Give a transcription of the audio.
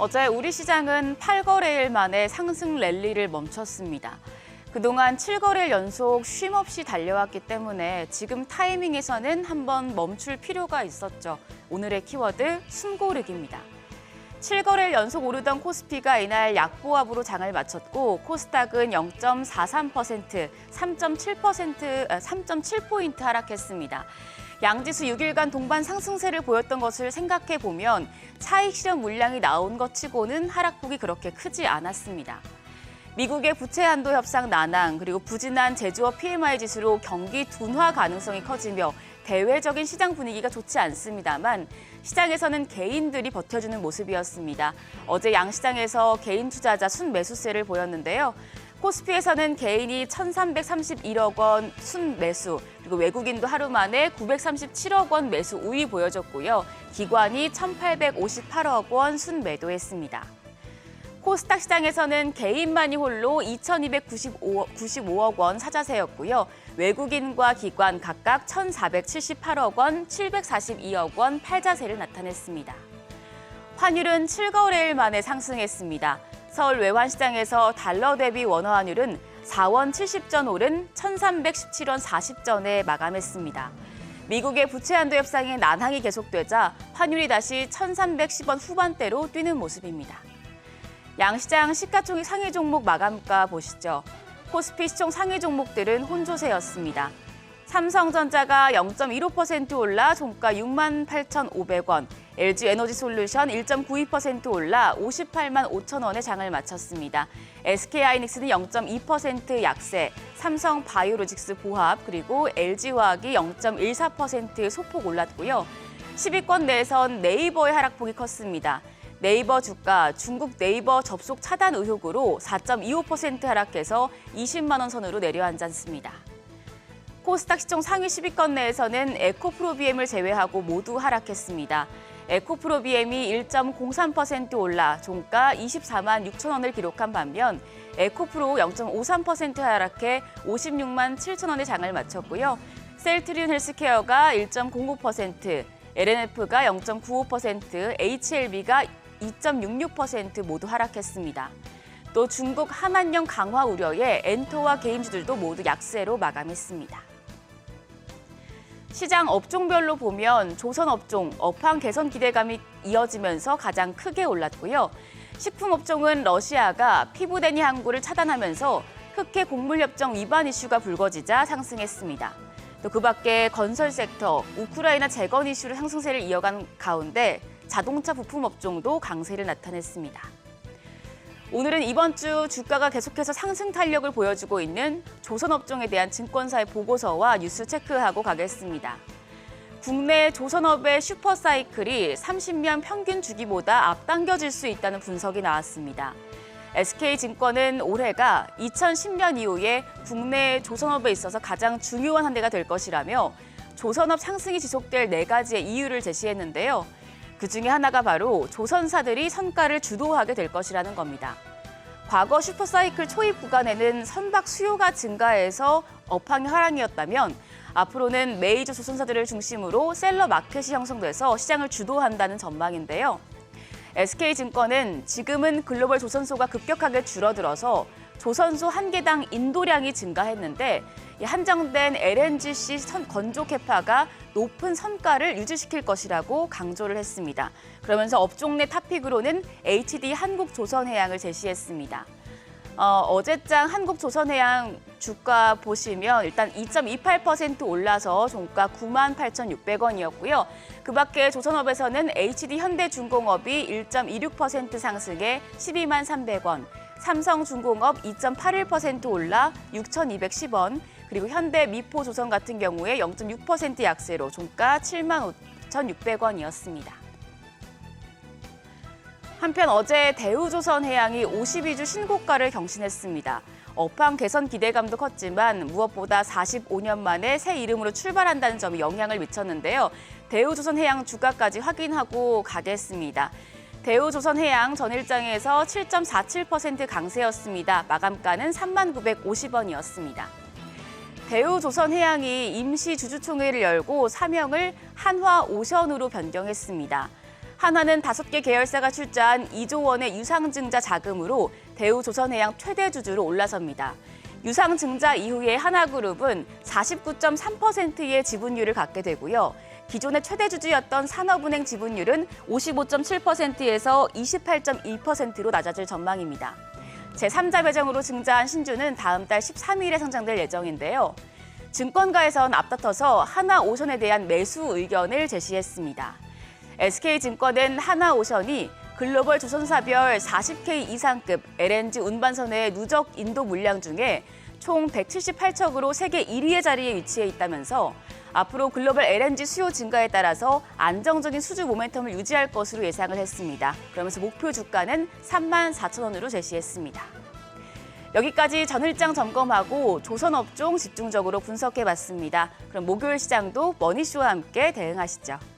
어제 우리 시장은 8거래일 만에 상승 랠리를 멈췄습니다. 그동안 7거래일 연속 쉼 없이 달려왔기 때문에 지금 타이밍에서는 한번 멈출 필요가 있었죠. 오늘의 키워드 숨고르기입니다. 7거래일 연속 오르던 코스피가 이날 약보합으로 장을 마쳤고 코스닥은 0.43%, 3.7포인트 하락했습니다. 양지수 6일간 동반 상승세를 보였던 것을 생각해 보면 차익 실현 물량이 나온 것 치고는 하락폭이 그렇게 크지 않았습니다. 미국의 부채 한도 협상 난항 그리고 부진한 제조업 PMI 지수로 경기 둔화 가능성이 커지며 대외적인 시장 분위기가 좋지 않습니다만 시장에서는 개인들이 버텨주는 모습이었습니다. 어제 양시장에서 개인 투자자 순매수세를 보였는데요. 코스피에서는 개인이 1,331억 원 순매수, 그리고 외국인도 하루 만에 937억 원 매수 우위 보여줬고요. 기관이 1,858억 원 순매도했습니다. 코스닥 시장에서는 개인만이 홀로 2,295억 원 사자세였고요. 외국인과 기관 각각 1,478억 원, 742억 원 팔자세를 나타냈습니다. 환율은 7거래일 만에 상승했습니다. 서울 외환시장에서 달러 대비 원화 환율은 4원 70전 오른 1,317원 40전에 마감했습니다. 미국의 부채 한도 협상의 난항이 계속되자 환율이 다시 1,310원 후반대로 뛰는 모습입니다. 양시장 시가총액 상위 종목 마감가 보시죠. 코스피 시총 상위 종목들은 혼조세였습니다. 삼성전자가 0.15% 올라 종가 68,500원, LG에너지솔루션 1.92% 올라 58만 5천 원에 장을 마쳤습니다. SK하이닉스는 0.2% 약세, 삼성바이오로직스 보합 그리고 LG화학이 0.14% 소폭 올랐고요. 10위권 내선 네이버의 하락폭이 컸습니다. 네이버 주가 중국 네이버 접속 차단 의혹으로 4.25% 하락해서 20만 원 선으로 내려앉았습니다. 코스닥 시총 상위 10위권 내에서는 에코프로비엠을 제외하고 모두 하락했습니다. 에코프로비엠이 1.03% 올라 종가 24만 6천 원을 기록한 반면 에코프로 0.53% 하락해 56만 7천 원의 장을 마쳤고요. 셀트리온 헬스케어가 1.05%, LNF가 0.95%, HLB가 2.66% 모두 하락했습니다. 또 중국 한한령 강화 우려에 엔터와 개인주들도 모두 약세로 마감했습니다. 시장 업종별로 보면 조선업종, 업황 개선 기대감이 이어지면서 가장 크게 올랐고요. 식품업종은 러시아가 피부데니 항구를 차단하면서 흑해 곡물협정 위반 이슈가 불거지자 상승했습니다. 또 그 밖에 건설 섹터, 우크라이나 재건 이슈로 상승세를 이어간 가운데 자동차 부품 업종도 강세를 나타냈습니다. 오늘은 이번 주 주가가 계속해서 상승 탄력을 보여주고 있는 조선업종에 대한 증권사의 보고서와 뉴스 체크하고 가겠습니다. 국내 조선업의 슈퍼사이클이 30년 평균 주기보다 앞당겨질 수 있다는 분석이 나왔습니다. SK증권은 올해가 2010년 이후에 국내 조선업에 있어서 가장 중요한 한 해가 될 것이라며 조선업 상승이 지속될 4가지의 이유를 제시했는데요. 그중에 하나가 바로 조선사들이 선가를 주도하게 될 것이라는 겁니다. 과거 슈퍼사이클 초입 구간에는 선박 수요가 증가해서 업황이 하락이었다면 앞으로는 메이저 조선사들을 중심으로 셀러 마켓이 형성돼서 시장을 주도한다는 전망인데요. SK증권은 지금은 글로벌 조선소가 급격하게 줄어들어서 조선소 한 개당 인도량이 증가했는데 한정된 LNGC 건조 캐파가 높은 선가를 유지시킬 것이라고 강조를 했습니다. 그러면서 업종 내 탑픽으로는 HD 한국조선해양을 제시했습니다. 어제장 한국조선해양 주가 보시면 일단 2.28% 올라서 종가 98,600원이었고요. 그 밖에 조선업에서는 HD 현대중공업이 1.26% 상승해 12만 300원, 삼성중공업 2.81% 올라 6,210원, 그리고 현대미포조선 같은 경우에 0.6% 약세로 종가 7만 5,600원이었습니다. 한편 어제 대우조선해양이 52주 신고가를 경신했습니다. 업황 개선 기대감도 컸지만 무엇보다 45년 만에 새 이름으로 출발한다는 점이 영향을 미쳤는데요. 대우조선해양 주가까지 확인하고 가겠습니다. 대우조선해양 전일장에서 7.47% 강세였습니다. 마감가는 3950원이었습니다. 대우조선해양이 임시 주주총회를 열고 사명을 한화오션으로 변경했습니다. 한화는 5개 계열사가 출자한 2조 원의 유상증자 자금으로 대우조선해양 최대 주주로 올라섭니다. 유상증자 이후에 하나그룹은 49.3%의 지분율을 갖게 되고요. 기존의 최대 주주였던 산업은행 지분율은 55.7%에서 28.1%로 낮아질 전망입니다. 제3자 배정으로 증자한 신주는 다음 달 13일에 상장될 예정인데요. 증권가에선 앞다퉈서 하나오션에 대한 매수 의견을 제시했습니다. SK증권은 하나오션이 글로벌 조선사별 40K 이상급 LNG 운반선의 누적 인도 물량 중에 총 178척으로 세계 1위의 자리에 위치해 있다면서 앞으로 글로벌 LNG 수요 증가에 따라서 안정적인 수주 모멘텀을 유지할 것으로 예상을 했습니다. 그러면서 목표 주가는 34,000원으로 제시했습니다. 여기까지 전일장 점검하고 조선업종 집중적으로 분석해봤습니다. 그럼 목요일 시장도 머니쇼와 함께 대응하시죠.